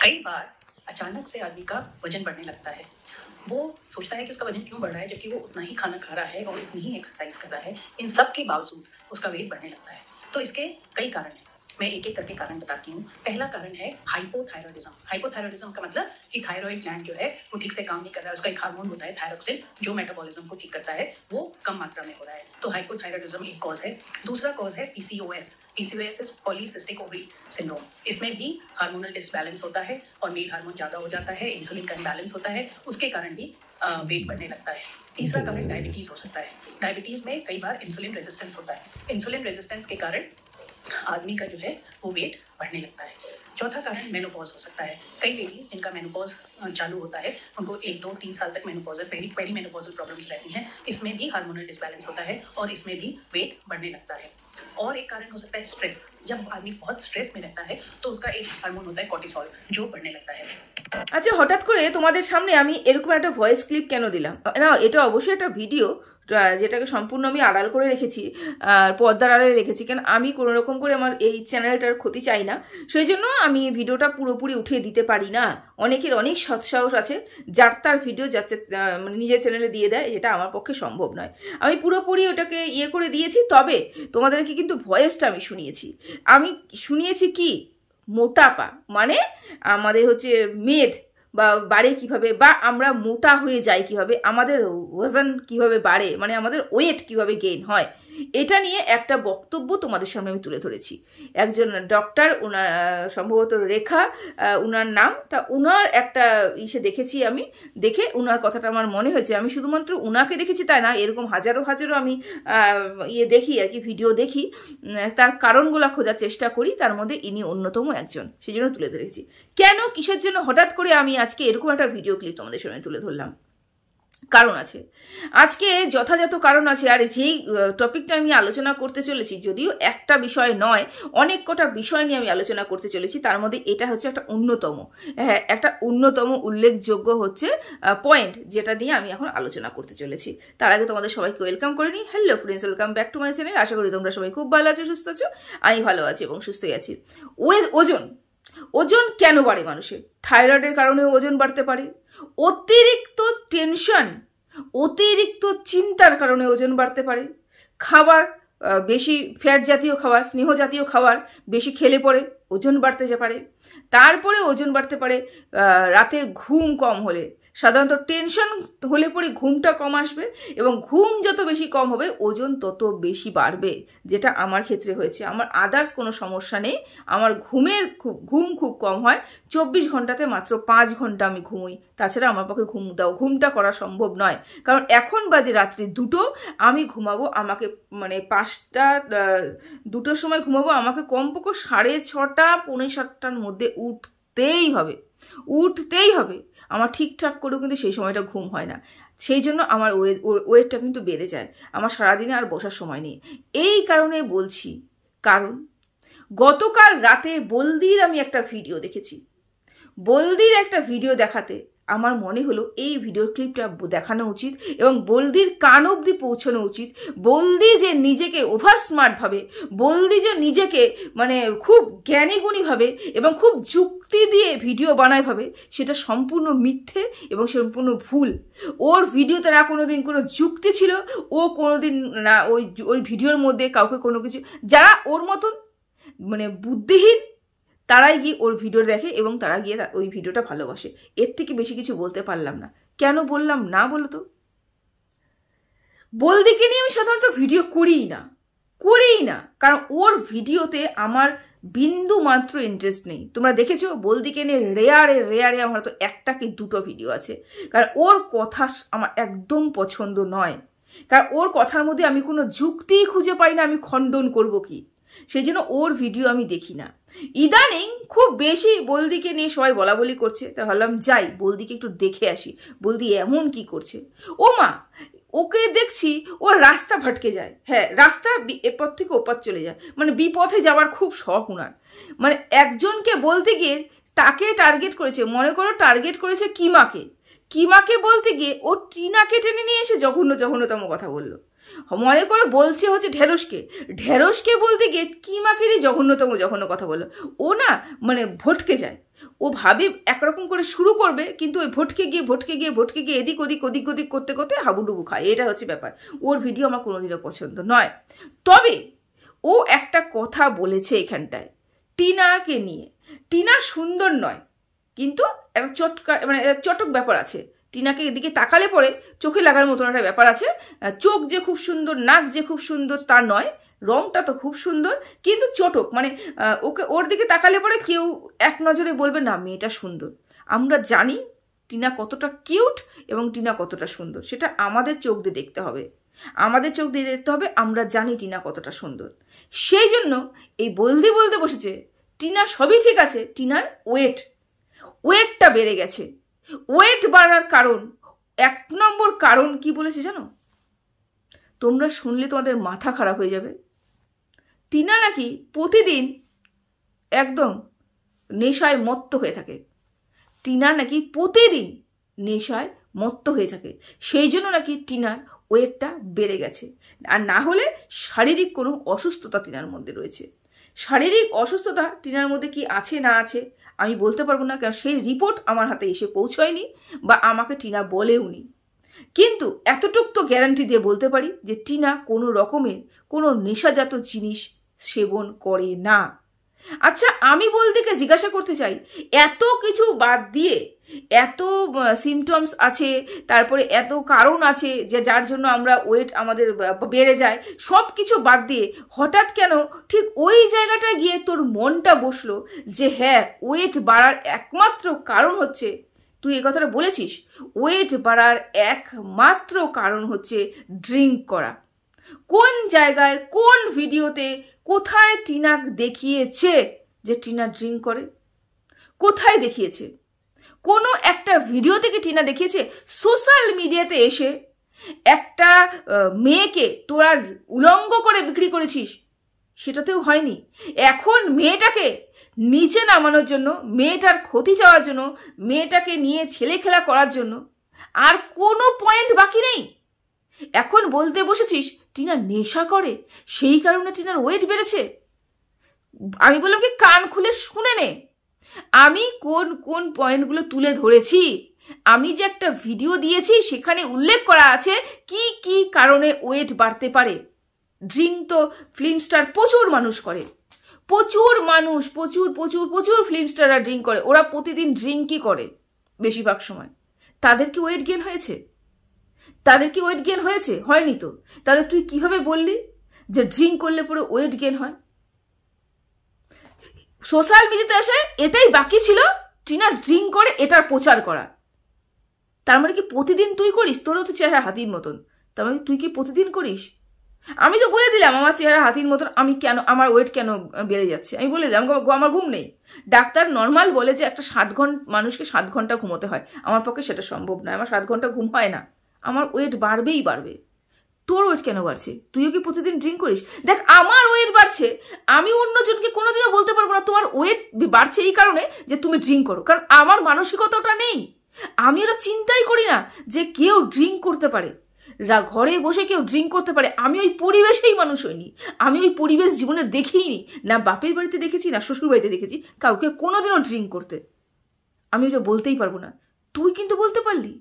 कई बार अचानक से आदमी का वजन बढ़ने लगता है। वो सोचता है कि उसका वजन क्यों बढ़ रहा है, जबकि वो उतना ही खाना खा रहा है और उतनी ही एक्सरसाइज कर रहा है। इन सब के बावजूद उसका वेट बढ़ने लगता है। तो इसके कई कारण हैं। मैं एक एक करके कारण बताती हूँ। पहला कारण है हाइपोथायरॉयडिज्म। हाइपोथायरॉयडिज्म का मतलब कि थायराइड ग्लैंड जो है वो ठीक से काम नहीं कर रहा है। उसका एक हार्मोन होता है थायरोक्सिन, जो मेटाबॉलिज्म को ठीक करता है, वो कम मात्रा में हो रहा है। तो हाइपोथायरॉयडिज्म एक कॉज है। दूसरा कॉज है PCOS. PCOS is polycystic ovary syndrome. इसमें भी हार्मोनल डिसबैलेंस होता है और मेल हार्मोन ज्यादा हो जाता है, इंसुलिन का इम्बैलेंस होता है, उसके कारण भी वेट बढ़ने लगता है। तीसरा कारण डायबिटीज हो सकता है। डायबिटीज में कई बार इंसुलिन रेजिस्टेंस होता है। इंसुलिन रेजिस्टेंस के कारण आदमी का जो है वो वेट बढ़ने लगता है। चौथा कारण मेनोपॉज हो सकता है। कई लेडीज जिनका मेनोपॉज चालू होता है उनको 1, 2, 3 साल तक मेनोपॉजल पेरीमेनोपॉजल प्रॉब्लम्स रहती हैं। इसमें भी हार्मोनल डिसबैलेंस होता है और इसमें भी वेट बढ़ने लगता है। और एक कारण हो सकता है स्ट्रेस। जब आदमी बहुत स्ट्रेस में रहता है तो उसका एक हार्मोन होता है कॉर्टिसोल, जो बढ़ने लगता है। আচ্ছা, হঠাৎ করে তোমাদের সামনে আমি এরকম একটা ভয়েস ক্লিপ কেন দিলাম না? এটা অবশ্যই একটা ভিডিও যেটাকে সম্পূর্ণ আমি আড়াল করে রেখেছি, পর্দার আড়ালে রেখেছি, কেন আমি কোনো রকম করে আমার এই চ্যানেলটার ক্ষতি চাই না। সেই জন্য আমি ভিডিওটা পুরোপুরি উঠিয়ে দিতে পারি না। অনেকের অনেক সৎসাহস আছে যার তার ভিডিও যাচ্ছে মানে নিজের চ্যানেলে দিয়ে দেয়, যেটা আমার পক্ষে সম্ভব নয়। আমি পুরোপুরি ওটাকে করে দিয়েছি, তবে তোমাদেরকে কিন্তু ভয়েসটা আমি শুনিয়েছি কি মোটাপা মানে আমাদের হচ্ছে মেদ বা বাড়ে কিভাবে, বা আমরা মোটা হয়ে যাই কিভাবে, আমাদের ওজন কিভাবে বাড়ে, মানে আমাদের ওয়েট কিভাবে গেইন হয়, এটা নিয়ে একটা বক্তব্য তোমাদের সামনে আমি তুলে ধরেছি। একজন ডক্টর, ওনার সম্ভবত রেখা উনার নাম, তা উনার একটা দেখেছি আমি, দেখে উনার কথাটা আমার মনে হয়েছে। আমি শুধুমাত্র উনাকে দেখেছি তাই না, এরকম হাজারো হাজারো আমি দেখি আর কি, ভিডিও দেখি, তার কারণগুলো খোঁজার চেষ্টা করি, তার মধ্যে ইনি অন্যতম একজন, সেই জন্য তুলে ধরেছি। কেন, কিসের জন্য হঠাৎ করে আমি আজকে এরকম একটা ভিডিও ক্লিপ তোমাদের সামনে তুলে ধরলাম? কারণ আছে, আজকে যথাযথ কারণ আছে। আর যেই টপিকটা আমি আলোচনা করতে চলেছি, যদিও একটা বিষয় নয়, অনেক কটা বিষয় নিয়ে আমি আলোচনা করতে চলেছি, তার মধ্যে এটা হচ্ছে একটা অন্যতম উল্লেখযোগ্য হচ্ছে পয়েন্ট, যেটা নিয়ে আমি এখন আলোচনা করতে চলেছি। তার আগে তোমাদের সবাইকে ওয়েলকাম করে নিই। Hello friends, welcome back to my channel. আশা করি তোমরা সবাই খুব ভালো আছো, সুস্থ আছো। আমি ভালো আছি এবং সুস্থই আছি। ওজন কেন বাড়ে মানুষের? থাইরয়েডের কারণে ওজন বাড়তে পারে, অতিরিক্ত টেনশন, অতিরিক্ত চিন্তার কারণে ওজন বাড়তে পারে, খাবার বেশি ফ্যাট জাতীয় খাবার, স্নেহ জাতীয় খাবার বেশি খেলে পরে ওজন বাড়তে পারে। তারপরে ওজন বাড়তে পারে রাতের ঘুম কম হলে। সাধারণত টেনশন হলে পরে ঘুমটা কম আসবে, এবং ঘুম যত বেশি কম হবে ওজন তত বেশি বাড়বে, যেটা আমার ক্ষেত্রে হয়েছে। আমার আদার্স কোনো সমস্যা নেই, আমার ঘুম খুব কম হয়। 24 ঘন্টাতে মাত্র 5 ঘন্টা আমি ঘুমোই, তাছাড়া আমার পক্ষে ঘুমটা করা সম্ভব নয়। কারণ এখন বাজে রাত্রি 2টো, আমি ঘুমাবো, আমাকে মানে 2টোর সময় ঘুমাবো, আমাকে কমপক্ষে 6:30 পৌনে 7টার মধ্যে উঠতেই হবে। আমার ঠিকঠাক করেও কিন্তু সেই সময়টা ঘুম হয় না, সেই জন্য আমার ওয়েটটা কিন্তু বেড়ে যায়। আমার সারাদিনে আর বসার সময় নেই। এই কারণে বলছি, কারণ গতকাল রাতে বলদির আমি একটা ভিডিও দেখেছি। বলদির একটা ভিডিও দেখাতে আমার মনে হলো এই ভিডিও ক্লিপটা দেখানো উচিত এবং বলদির কান অবধি পৌঁছানো উচিত। বলদি যে নিজেকে ওভার স্মার্ট ভাবে, বলদি যে নিজেকে মানে খুব জ্ঞানীগুণী ভাবে এবং খুব যুক্তি দিয়ে ভিডিও বানায় ভাবে, সেটা সম্পূর্ণ মিথ্যে এবং সম্পূর্ণ ভুল। ওর ভিডিওতে না কোনোদিন কোনো যুক্তি ছিল, ও কোনোদিন না ওই ভিডিওর মধ্যে কাউকে কোনো কিছু, যারা ওর মতন মানে বুদ্ধিহীন তারাই গিয়ে ওর ভিডিও দেখে এবং তারা গিয়ে ওই ভিডিওটা ভালোবাসে। এর থেকে বেশি কিছু বলতে পারলাম না। কেন বললাম না বলো তো? বলদিকে নিয়ে আমি সাধারণত ভিডিও করিই না, কারণ ওর ভিডিওতে আমার বিন্দু মাত্র ইন্টারেস্ট নেই। তোমরা দেখেছো বলদিকে নিয়ে রেয়ারে আমার তো 1টা কি 2টো ভিডিও আছে, কারণ ওর কথা আমার একদম পছন্দ নয়। কারণ ওর কথার মধ্যে আমি কোনো যুক্তি খুঁজে পাই না, আমি খণ্ডন করব কি, সেই জন্য ওর ভিডিও আমি দেখি না। ইদানিং খুব বেশি বলদিকে নিয়ে সবাই বলাবলি করছে, তাই ভাবলাম যাই বলদিকে একটু দেখে আসি, বলদি এমন কি করছে। ও মা, ওকে দেখছি ওর রাস্তা ভটকে যায়। হ্যাঁ, রাস্তা এপথ থেকে ওপথ চলে যায়, মানে বিপথে যাওয়ার খুব শখ উনার। মানে একজনকে বলতে গিয়ে তাকে টার্গেট করেছে, মনে করো টার্গেট করেছে কিমাকে বলতে গিয়ে ও টিনাকে টেনে নিয়ে এসে জঘন্যতম কথা বললো। মনে করে বলছে হচ্ছে ঢেঁড়সকে বলতে গিয়ে কিমাকে জঘন্য কথা বললো। ও না মানে ভটকে যায়, ও ভাবে একরকম করে শুরু করবে, কিন্তু ওই ভটকে গিয়ে এদিক ওদিক করতে করতে হাবুডুবু খায়। এটা হচ্ছে ব্যাপার। ওর ভিডিও আমার কোনোদিনও পছন্দ নয়। তবে ও একটা কথা বলেছে এখানটায় টিনাকে নিয়ে। টিনা সুন্দর নয়, কিন্তু একটা চটক ব্যাপার আছে। টিনাকে এদিকে তাকালে পরে চোখে লাগার মতন একটা ব্যাপার আছে। চোখ যে খুব সুন্দর, নাক যে খুব সুন্দর তা নয়, রংটা তো খুব সুন্দর, কিন্তু চটক, ওর দিকে তাকালে পরে কেউ এক নজরে বলবে না মেয়েটা সুন্দর। আমরা জানি টিনা কতটা কিউট এবং টিনা কতটা সুন্দর, সেটা আমাদের চোখ দিয়ে দেখতে হবে। আমরা জানি টিনা কতটা সুন্দর। সেই জন্য এই বলতে বসেছে টিনা সবই ঠিক আছে, টিনার ওয়েটটা বেড়ে গেছে। ওয়েট বাড়ার কারণ, 1 নম্বর কারণ কি বলেছে জানো? তোমরা শুনলে তোমাদের মাথা খারাপ হয়ে যাবে। টিনা নাকি প্রতিদিন একদম নেশায় মত্ত হয়ে থাকে। সেই জন্য নাকি টিনার ওয়েটটা বেড়ে গেছে। আর না হলে শারীরিক কোনো অসুস্থতা টিনার মধ্যে রয়েছে। শারীরিক অসুস্থতা টিনার মধ্যে কি আছে না আছে আমি বলতে পারবো না, কারণ সেই রিপোর্ট আমার হাতে এসে পৌঁছয়নি বা আমাকে টিনা বলেওনি। কিন্তু এতটুক তো গ্যারান্টি দিয়ে বলতে পারি যে টিনা কোনো রকমের কোনো নেশাজাত জিনিস সেবন করে না। আচ্ছা, আমি বলদিকে জিজ্ঞাসা করতে চাই, এত কিছু বাদ দিয়ে, এত সিমটমস আছে, তারপরে এত কারণ আছে যে যার জন্য আমরা ওয়েট আমাদের বেড়ে যায়, সব কিছু বাদ দিয়ে হঠাৎ কেন ঠিক ওই জায়গাটায় গিয়ে তোর মনটা বসলো যে হ্যাঁ ওয়েট বাড়ার একমাত্র কারণ হচ্ছে, তুই এই কথাটা বলেছিস, ওয়েট বাড়ার একমাত্র কারণ হচ্ছে ড্রিঙ্ক করা। কোন জায়গায়, কোন ভিডিওতে, কোথায় টিনা দেখিয়েছে যে টিনা ড্রিঙ্ক করে? কোথায় দেখিয়েছে? কোনো একটা ভিডিও থেকে টিনা দেখিয়েছে? সোশ্যাল মিডিয়াতে এসে একটা মেয়েকে তোরা উলঙ্গ করে বিক্রি করেছিস, সেটাতেও হয়নি। এখন মেয়েটাকে নিচে নামানোর জন্য, মেয়েটার ক্ষতি চাওয়ার জন্য, মেয়েটাকে নিয়ে ছেলে খেলা করার জন্য আর কোনো পয়েন্ট বাকি নেই। এখন বলতে বসেছিস টিনা নেশা করে, সেই কারণে টিনার ওয়েট বেড়েছে। আমি বললাম কি কান খুলে শুনে নে, আমি কোন কোন পয়েন্টগুলো তুলে ধরেছি। আমি যে একটা ভিডিও দিয়েছি সেখানে উল্লেখ করা আছে কি কি কারণে ওয়েট বাড়তে পারে। ড্রিঙ্ক তো ফিল্ম স্টার প্রচুর মানুষ করে, প্রচুর ফিল্ম স্টাররা ড্রিঙ্ক করে। ওরা প্রতিদিন ড্রিঙ্কই করে বেশিরভাগ সময়। তাদের কি ওয়েট গেইন হয়েছে? হয়নি তো। তাহলে তুই কিভাবে বললি যে ড্রিঙ্ক করলে পরে ওয়েট গেইন হয়? সোশ্যাল মিডিয়াতে এসে এটাই বাকি ছিল, টিনা ড্রিঙ্ক করে এটার প্রচার করা। তার মানে কি প্রতিদিন তুই করিস? তোরও তো চেহারা হাতির মতন, তার মানে তুই কি প্রতিদিন করিস? আমি তো বলে দিলাম আমার চেহারা হাতির মতন, আমি কেন, আমার ওয়েট কেন বেড়ে যাচ্ছে আমি বলে দিলাম। আমার ঘুম নেই। ডাক্তার নর্মাল বলে যে একটা মানুষকে 7 ঘন্টা ঘুমোতে হয়, আমার পক্ষে সেটা সম্ভব নয়। আমার 7 ঘন্টা ঘুম হয় না, আমার ওয়েট বাড়বেই বাড়বে। তোর ওয়েট কেন বাড়ছে? তুইও কি প্রতিদিন ড্রিঙ্ক করিস? দেখ, আমার ওয়েট বাড়ছে, আমি অন্যজনকে কোনোদিনও বলতে পারবো না তোমার ওয়েট বাড়ছে এই কারণে যে তুমি ড্রিঙ্ক করো, কারণ আমার মানসিকতাটা নেই। আমি ওরা চিন্তাই করি না যে কেউ ড্রিঙ্ক করতে পারে, ঘরে বসে কেউ ড্রিঙ্ক করতে পারে। আমি ওই পরিবেশেই মানুষ হইনি, আমি ওই পরিবেশ জীবনে দেখিনি, না বাপের বাড়িতে দেখেছি না শ্বশুর বাড়িতে দেখেছি কাউকে কোনোদিনও ড্রিঙ্ক করতে। আমি ওটা বলতেই পারবো না। তুই কিন্তু বলতে পারলি,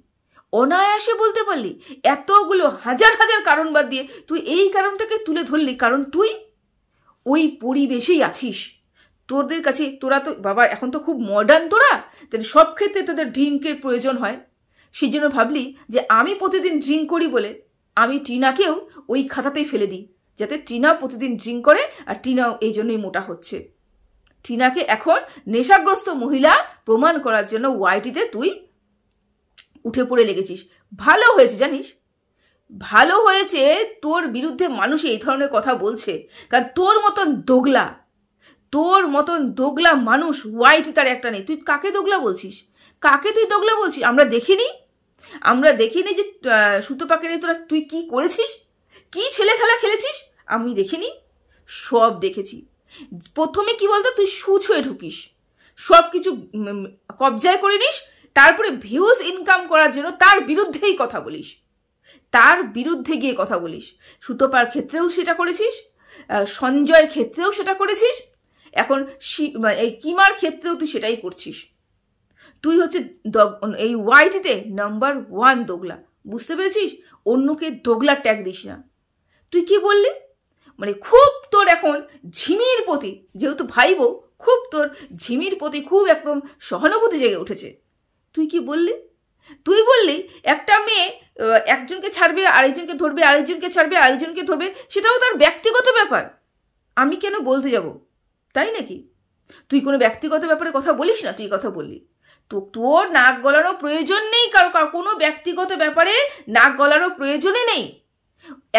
অনায়াসে বলতে পারলি। এতগুলো হাজার হাজার কারণ বাদ দিয়ে তুই এই কারণটাকে তুলে ধরলি, কারণ তুই ওই পরিবেশেই আছিস। তোদের কাছে, তোরা তো বাবা এখন তো খুব মডার্ন, তোরা সব ক্ষেত্রে তোদের ড্রিঙ্কের প্রয়োজন হয়। সেই জন্য ভাবলি যে আমি প্রতিদিন ড্রিঙ্ক করি বলে আমি টিনাকেও ওই খাতাতেই ফেলে দিই, যাতে টিনা প্রতিদিন ড্রিঙ্ক করে আর টিনাও এই জন্যই মোটা হচ্ছে। টিনাকে এখন নেশাগ্রস্ত মহিলা প্রমাণ করার জন্য ওয়াইটিতে তুই উঠে পড়ে লেগেছিস। ভালো হয়েছে জানিস, ভালো হয়েছে তোর বিরুদ্ধে মানুষ এই ধরনের কথা বলছে, কারণ তোর মতন দোগলা মানুষ ওয়াইটি তার একটা নেই। তুই কাকে দোগলা বলছিস? আমরা দেখিনি যে সুতোপাকে নিয়ে তোরা তুই কি করেছিস, কি ছেলে খেলা খেলেছিস, আমি দেখিনি, সব দেখেছি। প্রথমে কি বলতো, তুই ছুঁয়ে ঢুকিস, সব কিছু কবজায় করে নিস, তারপরে ভিউজ ইনকাম করার জন্য তার বিরুদ্ধেই কথা বলিস, তার বিরুদ্ধে গিয়ে কথা বলিস। সুতোপার ক্ষেত্রেও সেটা করেছিস, সঞ্জয়ের ক্ষেত্রেও সেটা করেছিস, এখন এই কিমার ক্ষেত্রেও তুই সেটাই করছিস। তুই হচ্ছে এই ওয়াইটিতে নাম্বার 1 দোগলা, বুঝতে পেরেছিস? অন্যকে দোগলা ট্যাগ দিস না। তুই কি বললি? মানে খুব তোর এখন ঝিমির প্রতি, যেহেতু ভাই বউ, খুব তোর ঝিমির প্রতি খুব একদম সহানুভূতি জেগে উঠেছে। তুই কি বললি? তুই বললি একটা মেয়ে একজনকে ছাড়বে, আরেকজনকে ধরবে, আরেকজনকে ছাড়বে, আরেকজনকে ধরবে, সেটাও তার ব্যক্তিগত ব্যাপার। আমি কেন বলতে যাব? তাই নাকি? তুই কোনো ব্যক্তিগত ব্যাপারে কথা বলিস না, তুই কথা বললি। তো তোর নাক গলানো প্রয়োজন নেই, কারো কোনো ব্যক্তিগত ব্যাপারে নাক গলানো প্রয়োজনই নেই।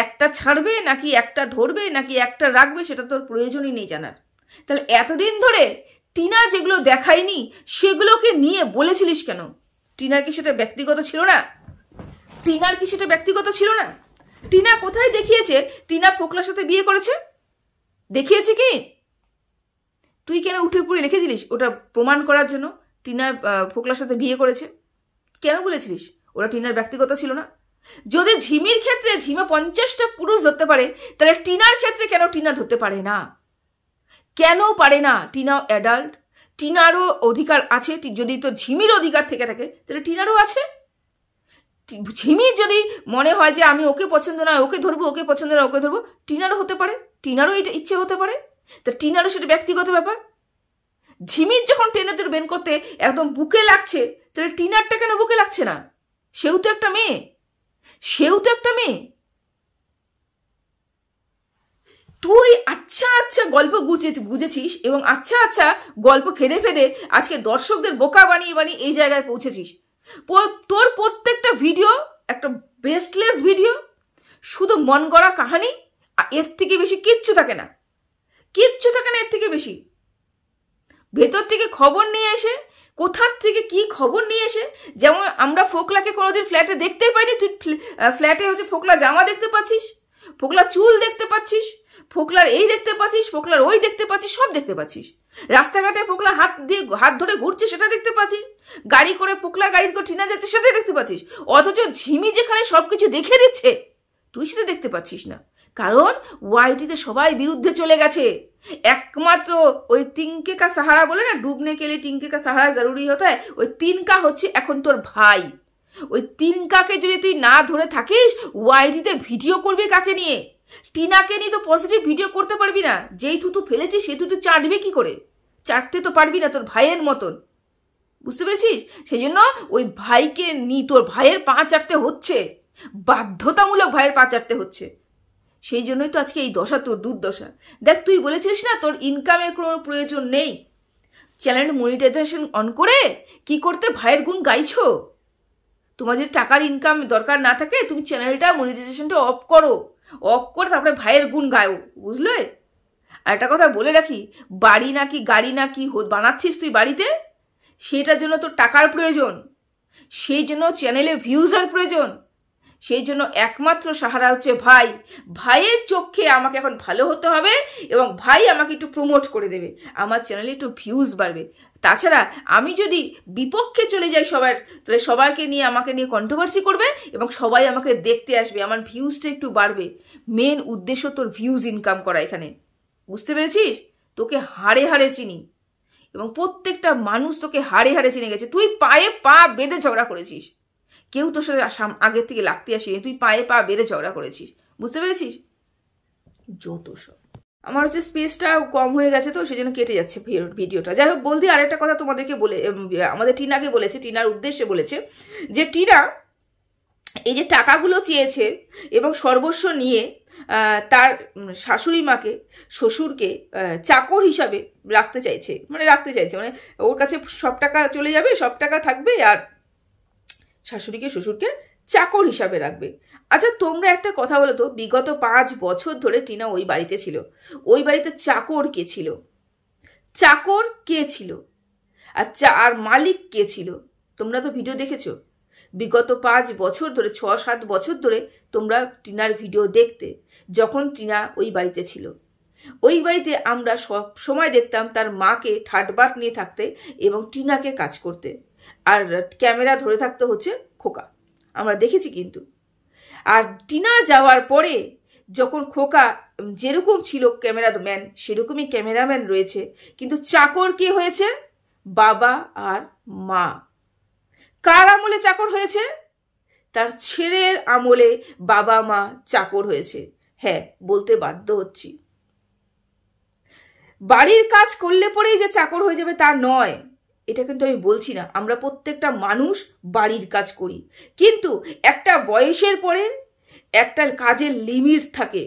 একটা ছাড়বে নাকি একটা ধরবে নাকি একটা রাখবে সেটা তোর প্রয়োজনই নেই জানার। তাহলে এতদিন ধরে টিনা যেগুলো দেখায়নি সেগুলোকে নিয়ে বলেছিলিস কেন? টিনার কি সেটা ব্যক্তিগত ছিল না? টিনার কি সেটা ব্যক্তিগত ছিল না? টিনা কোথায় দেখিয়েছে টিনা ফোকলার সাথে বিয়ে করেছে? দেখিয়েছে কি? তুই কেন উঠে পড়ে রেখে দিলিস ওটা প্রমাণ করার জন্য টিনা ফোকলার সাথে বিয়ে করেছে? কেন বলেছিলিস ওরা টিনার ব্যক্তিগত ছিল না? যদি ঝিমির ক্ষেত্রে ঝিমা 50টা পুরুষ ধরতে পারে, তাহলে টিনার ক্ষেত্রে কেন টিনা ধরতে পারে না? কেন পারে না? টিনাও অ্যাডাল্ট, টিনারও অধিকার আছে। যদি তো ঝিমির অধিকার থেকে থাকে তাহলে টিনারও আছে। ঝিমির যদি মনে হয় যে আমি ওকে পছন্দ না ওকে ধরবো, ওকে পছন্দ না ওকে ধরবো, টিনারও হতে পারে, টিনারও এটা ইচ্ছে হতে পারে। তা টিনারও সেটা ব্যক্তিগত ব্যাপার। ঝিমির যখন টেনেদের বেন করতে একদম বুকে লাগছে, তাহলে টিনারটা কেন বুকে লাগছে না? সেও তো একটা মেয়ে, সেও তো একটা মেয়ে। তুই আচ্ছা আচ্ছা গল্প বুঝেছিস এবং আচ্ছা আচ্ছা গল্প ফেদে ফেদে আজকে দর্শকদের বোকা বানিয়ে বানিয়ে এই জায়গায় পৌঁছেছিস। তোর প্রত্যেকটা ভিডিও একটা বেসলেস ভিডিও, শুধু মন গড়া কাহানি, এর থেকে বেশি কিচ্ছু থাকে না, কিচ্ছু থাকে না এর থেকে বেশি। ভেতর থেকে খবর নিয়ে এসে, কোথার থেকে কি খবর নিয়ে এসে, যেমন আমরা ফোকলাকে কোনোদিন ফ্ল্যাটে দেখতেই পাইনি, তুই ফ্ল্যাটে হচ্ছে ফোকলা জামা দেখতে পাচ্ছিস, ফোকলা চুল দেখতে পাচ্ছিস, ফোকলার এই দেখতে পাচ্ছিস, ফোকলার ওই দেখতে পাচ্ছিস, সব দেখতে পাচ্ছিস। রাস্তাঘাটে ফোকলা হাত ধরে ঘুরছে সেটা দেখতে পাচ্ছিস, গাড়ি করে ফোকলার গাড়ি করে টিনা যাচ্ছে সেটা দেখতে পাচ্ছিস। অথচ ঝিমি যেখানে সবকিছু দেখে দিচ্ছে তুই সেটা দেখতে পাচ্ছিস না, কারণ ওয়াইটিতে সবাই বিরুদ্ধে চলে গেছে। একমাত্র ওই তিনকে কা সাহারা বলে না, ডুবনে কে লিয়ে তিনকে কা সাহারা জরুরি হতে হয়, ওই তিনকা হচ্ছে এখন তোর ভাই। ওই তিনকাকে যদি তুই না ধরে থাকিস, ওয়াইটিতে ভিডিও করবি কাকে নিয়ে? টিনাকে নিয়ে তো পজিটিভ ভিডিও করতে পারবি না। যেই থুতু ফেলেছিস সে থুতু চাটবে কি করে? চাটতে তো পারবি না তোর ভাইয়ের মতন, বুঝতে পেরেছিস? সেই জন্য ওই ভাইকে নি তোর ভাইয়ের পা চাটতে হচ্ছে, বাধ্যতামূলক ভাইয়ের পা চাটতে হচ্ছে। সেই জন্যই তো আজকে এই দশা, তোর দুর্দশা। দেখ, তুই বলেছিস না তোর ইনকামের কোনো প্রয়োজন নেই, চ্যানেল মনিটাইজেশন অন করে কি করতে ভাইয়ের গুণ গাইছো। তোমাদের টাকার ইনকাম দরকার না থাকে, তুমি চ্যানেলটা মনিটাইজেশনটা অফ করো, অফ করে তারপরে ভাইয়ের গুণ গায়ো, বুঝলে? আর একটা কথা বলে রাখি, বাড়ি নাকি গাড়ি নাকি বানাচ্ছিস তুই বাড়িতে, সেটার জন্য তোর টাকার প্রয়োজন, সেই জন্য চ্যানেলে ভিউজার প্রয়োজন, সেই জন্য একমাত্র সাহারা হচ্ছে ভাই। ভাইয়ের চোখে আমাকে এখন ভালো হতে হবে এবং ভাই আমাকে একটু প্রমোট করে দেবে, আমার চ্যানেলে একটু ভিউজ বাড়বে। তাছাড়া আমি যদি বিপক্ষে চলে যাই সবার, তাহলে সবাইকে নিয়ে আমাকে নিয়ে কন্ট্রোভার্সি করবে এবং সবাই আমাকে দেখতে আসবে, আমার ভিউজটা একটু বাড়বে। মেন উদ্দেশ্য তোর ভিউজ ইনকাম করা এখানে, বুঝতে পেরেছিস? তোকে হাড়ে হাড়ে চিনি এবং প্রত্যেকটা মানুষ তোকে হাড়ে হাড়ে চিনে গেছে। তুই পায়ে পা বেঁধে ঝগড়া করেছিস, কেউ তোর সাথে আগের থেকে লাগতে আসিনি, তুই পায়ে পা বেঁধে ঝগড়া করেছিস, বুঝতে পেরেছিস? যত সব। আমার হচ্ছে স্পেসটা কম হয়ে গেছে তো সেজন্য কেটে যাচ্ছে ভিডিওটা। যাই হোক, বলদি আরেকটা কথা তোমাদেরকে বলে, আমাদের টিনাকে বলেছে, টিনার উদ্দেশ্যে বলেছে যে টিনা এই যে টাকাগুলো চেয়েছে এবং সর্বস্ব নিয়ে তার শাশুড়ি মাকে, শ্বশুরকে চাকর হিসাবে রাখতে চাইছে, মানে ওর কাছে সব টাকা চলে যাবে, সব টাকা থাকবে, আর শাশুড়িকে শ্বশুরকে চাকর হিসাবে রাখবে। আচ্ছা, তোমরা একটা কথা বলো তো, বিগত 5 বছর ধরে টিনা ওই বাড়িতে ছিল, ওই বাড়িতে চাকর কে ছিল? চাকর কে ছিল? আচ্ছা, আর মালিক কে ছিল? তোমরা তো ভিডিও দেখেছো, বিগত 5 বছর ধরে, 6-7 বছর ধরে তোমরা টিনার ভিডিও দেখতে, যখন টিনা ওই বাড়িতে ছিল। ওই বাড়িতে আমরা সব সময় দেখতাম তার মাকে ঠাটবাট নিয়ে থাকতে এবং টিনাকে কাজ করতে, আর ক্যামেরা ধরে থাকতে হচ্ছে খোকা, আমরা দেখেছি কিন্তু। আর টিনা যাওয়ার পরে যখন খোকা যেরকম ছিল ক্যামেরাম্যান, সেরকমই ক্যামেরাম্যান রয়েছে, কিন্তু চাকর কে হয়েছে? বাবা আর মা। কার আমলে চাকর হয়েছে? তার ছেলের আমলে বাবা মা চাকর হয়েছে। হ্যাঁ, বলতে বাধ্য হচ্ছি। বাড়ির কাজ করলে পরেই যে চাকর হয়ে যাবে তা নয়, এটা কিন্তু আমি বলছি না। আমরা প্রত্যেকটা মানুষ বাড়ির কাজ করি, কিন্তু একটা বয়সের পরে একটা কাজের লিমিট থাকে।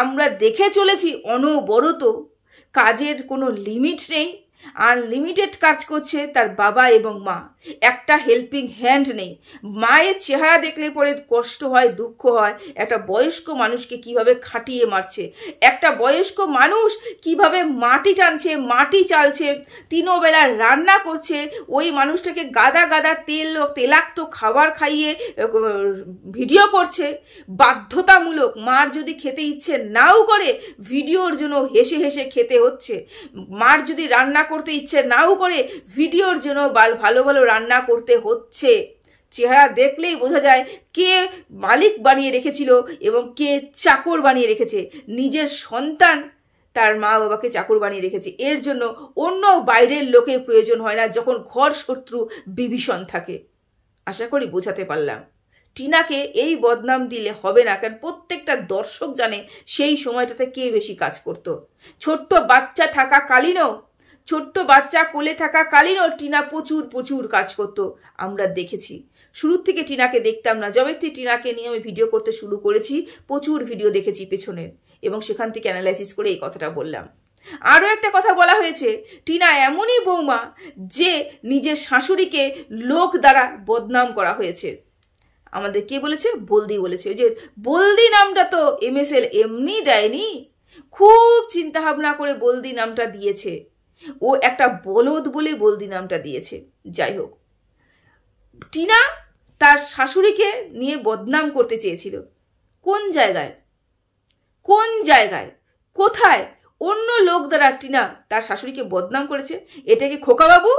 আমরা দেখে চলেছি অনবরত কাজের কোনো লিমিট নেই, আনলিমিটেড কাজ করছে তার বাবা এবং মা, একটা হেল্পিং হ্যান্ড নেই। মায়ের চেহারা দেখলে পরে কষ্ট হয়, দুঃখ হয়। একটা বয়স্ক মানুষকে কিভাবে খাটিয়ে মারছে, একটা বয়স্ক মানুষ কিভাবে মাটি টানছে, মাটি চালছে, তিনবেলা রান্না করছে, ওই মানুষটাকে গাদা গাদা তেলাক্ত খাবার খাইয়ে ভিডিও করছে বাধ্যতামূলক। মার যদি খেতে ইচ্ছে নাও করে, ভিডিওর জন্য হেসে হেসে খেতে হচ্ছে। মার যদি রান্না করতে ইচ্ছে নাও করে, ভিডিওর জন্য ভালো ভালো রান্না করতে হচ্ছে। চেহারা দেখলেই বোঝা যায় কে মালিক বানিয়ে রেখেছিল এবং কে চাকর বানিয়ে রেখেছে। নিজের সন্তান তার মা বাবাকে চাকর বানিয়ে রেখেছে। এর জন্য অন্য বাইরের লোকের প্রয়োজন হয় না যখন ঘর শত্রু বিভীষণ থাকে। আশা করি বোঝাতে পারলাম। টিনাকে এই বদনাম দিলে হবে না, কারণ প্রত্যেকটা দর্শক জানে সেই সময়টাতে কে বেশি কাজ করত। ছোট্ট বাচ্চা থাকাকালীনও, ছোট্ট বাচ্চা কোলে থাকাকালীনও টিনা প্রচুর প্রচুর কাজ করত। আমরা দেখেছি। শুরুর থেকে টিনাকে দেখতাম না, যবে থেকে টিনাকে নিয়ে আমি ভিডিও করতে শুরু করেছি প্রচুর ভিডিও দেখেছি পেছনের, এবং সেখান থেকে অ্যানালাইসিস করে এই কথাটা বললাম। আরও একটা কথা বলা হয়েছে, টিনা এমনই বৌমা যে নিজের শাশুড়িকে লোক দ্বারা বদনাম করা হয়েছে। আমাদের কে বলেছে? বলদি বলেছে। ওই যে বলদি নামটা তো MSL এমনি দেয়নি, খুব চিন্তা ভাবনা করে বলদি নামটা দিয়েছে। ও একটা বলদ বলে বলদি নামটা দিয়েছে। যাই হোক, টিনা তার শাশুড়িকে নিয়ে বদনাম করতে চেয়েছিল। কোন জায়গায়, কোন জায়গায়, কোথায় অন্য লোক দ্বারা টিনা তার শাশুড়িকে বদনাম করেছে? এটা কি খোকাবাবু?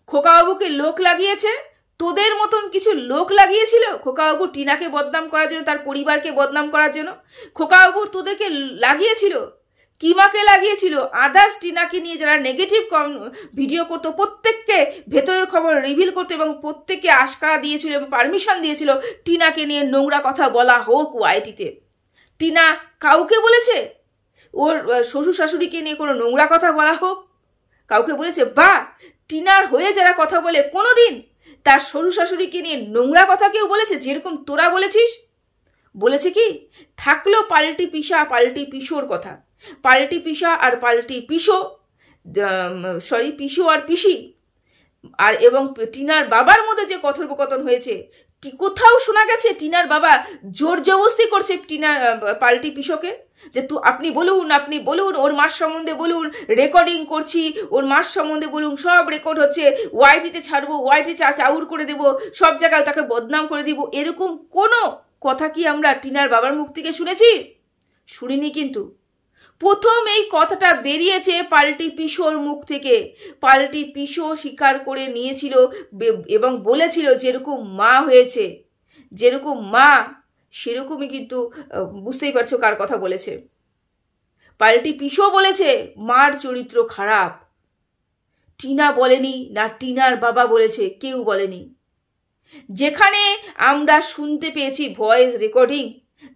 খোকাবাবুকে লোক লাগিয়েছে? তোদের মতন কিছু লোক লাগিয়েছিল খোকাবাবু টিনাকে বদনাম করার জন্য, তার পরিবারকে বদনাম করার জন্য? খোকাবাবু তোদেরকে লাগিয়েছিল? কিমাকে লাগিয়েছিল? আদার্স টিনাকে নিয়ে যারা নেগেটিভ ভিডিও করতো প্রত্যেককে ভেতরের খবর রিভিল করতো এবং প্রত্যেককে আশকারা দিয়েছিল এবং পারমিশন দিয়েছিল টিনাকে নিয়ে নোংরা কথা বলা হোক ওয়াইটিতে। টিনা কাউকে বলেছে ওর শ্বশুর শাশুড়িকে নিয়ে কোনো নোংরা কথা বলা হোক? কাউকে বলেছে? বা টিনার হয়ে যারা কথা বলে কোনোদিন তার শ্বশুর শাশুড়িকে নিয়ে নোংরা কথা কেউ বলেছে যেরকম তোরা বলেছিস? বলেছে কি? থাকলো পাল্টি পিসা পাল্টি পিসোর কথা, পাল্টি পিসা আর পাল্টি পিসো, পিসো আর পিসি, আর এবং টিনার বাবার মধ্যে যে কথোপকথন হয়েছে, কোথাও শোনা গেছে টিনার বাবা জোর জবরদস্তি করছে টিনার পাল্টি পিসোকে যে আপনি বলুন ওর মার সম্বন্ধে বলুন, রেকর্ডিং করছি, ওর মার সম্বন্ধে বলুন, সব রেকর্ড হচ্ছে, ওয়াইটিতে ছাড়বো, ওয়াইটি চাউর করে দেবো, সব জায়গায় তাকে বদনাম করে দিব। এরকম কোনো কথা কি আমরা টিনার বাবার মুখ থেকে শুনেছি? শুনিনি। কিন্তু প্রথম এই কথাটা বেরিয়েছে পাল্টি পিসোর মুখ থেকে। পাল্টি পিসো স্বীকার করে নিয়েছিল এবং বলেছিল যেরকম মা হয়েছে, যেরকম মা সেরকমই, কিন্তু বুঝতেই পারছো কার কথা বলেছে। পাল্টি পিসো বলেছে মার চরিত্র খারাপ। টিনা বলেনি, না টিনার বাবা বলেছে, কেউ বলেনি। যেখানে আমরা শুনতে পেয়েছি ভয়েস রেকর্ডিং,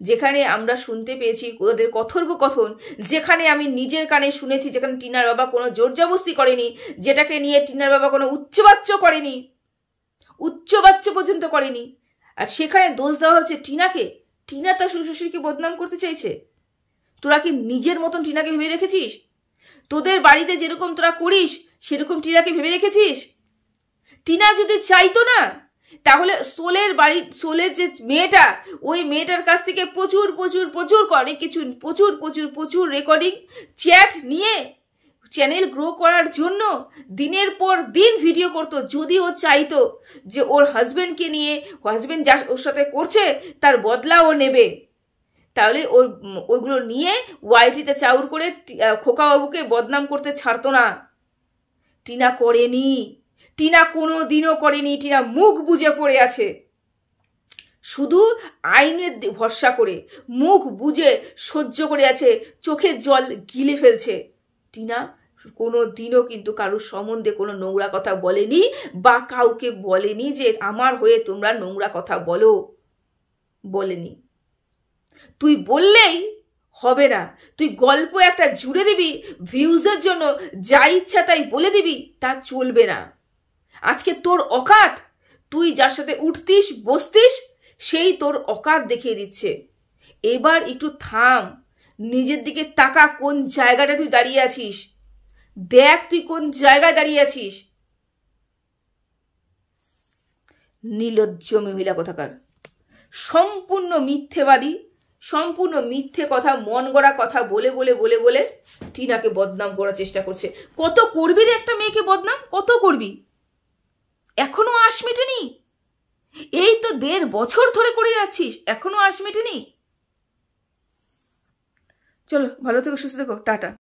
যেখানে আমরা শুনতে পেয়েছি ওদের কথোপকথন, যেখানে আমি নিজের কানে শুনেছি, যেখানে টিনার বাবা কোনো জোরজবস্তি করেনি, যেটাকে নিয়ে টিনার বাবা কোনো উচ্চবাচ্য করেনি, উচ্চবাচ্য পর্যন্ত করেনি, আর সেখানে দোষ দেওয়া হচ্ছে টিনাকে। টিনা তার শ্বশুরকে বদনাম করতে চাইছে। তোরা কি নিজের মতন টিনাকে ভেবে রেখেছিস? তোদের বাড়িতে যেরকম তোরা করিস সেরকম টিনাকে ভেবে রেখেছিস? টিনা যদি চাইতো না, তাহলে সোলের যে মেয়েটা, ওই মেয়েটার কাছ থেকে প্রচুর প্রচুর প্রচুর অনেক কিছু প্রচুর প্রচুর প্রচুর রেকর্ডিং চ্যাট নিয়ে চ্যানেল গ্রো করার জন্য দিনের পর দিন ভিডিও করতো। যদি ও চাইতো যে ওর হাজবেন্ডকে নিয়ে, হাজবেন্ড যা ওর সাথে করছে তার বদলা ও নেবে, তাহলে ওইগুলো নিয়ে ওয়াইটিতে চাউর করে খোকাবাবুকে বদনাম করতে ছাড়তো না। টিনা করেনি, টিনা কোনো দিনও করেনি। টিনা মুখ বুজে পড়ে আছে, শুধু আইনের ভরসা করে মুখ বুজে সহ্য করে আছে, চোখের জল গিলে ফেলছে। টিনা কোনো দিনও কিন্তু কারোর সম্বন্ধে কোনো নোংরা কথা বলেনি বা কাউকে বলেনি যে আমার হয়ে তোমরা নোংরা কথা বলো, বলেনি। তুই বললেই হবে না, তুই গল্প একটা জুড়ে দিবি ভিউজের জন্য, যা ইচ্ছা তাই বলে দিবি, তা চলবে না। আজকে তোর অকাত, তুই যার সাথে উঠতিস বসতিস সেই তোর অকাত দেখিয়ে দিচ্ছে। এবার একটু থাম, নিজের দিকে তাকা, কোন জায়গাটা তুই দাঁড়িয়ে আছিস, দেখ তুই কোন জায়গায় দাঁড়িয়ে আছিস। নির্লজ্জ মহিলা কোথাকার, সম্পূর্ণ মিথ্যেবাদী, সম্পূর্ণ মিথ্যে কথা, মন গড়া কথা বলে বলে বলে বলে টিনাকে বদনাম করার চেষ্টা করছে। কত করবি রে একটা মেয়েকে বদনাম, কত করবি? এখনো আশ মেটেনি? এই তো 1.5 বছর ধরে করে যাচ্ছিস, এখনো আশ মেটেনি? চলো, ভালো থেকো, সুস্থ থেকো, টাটা।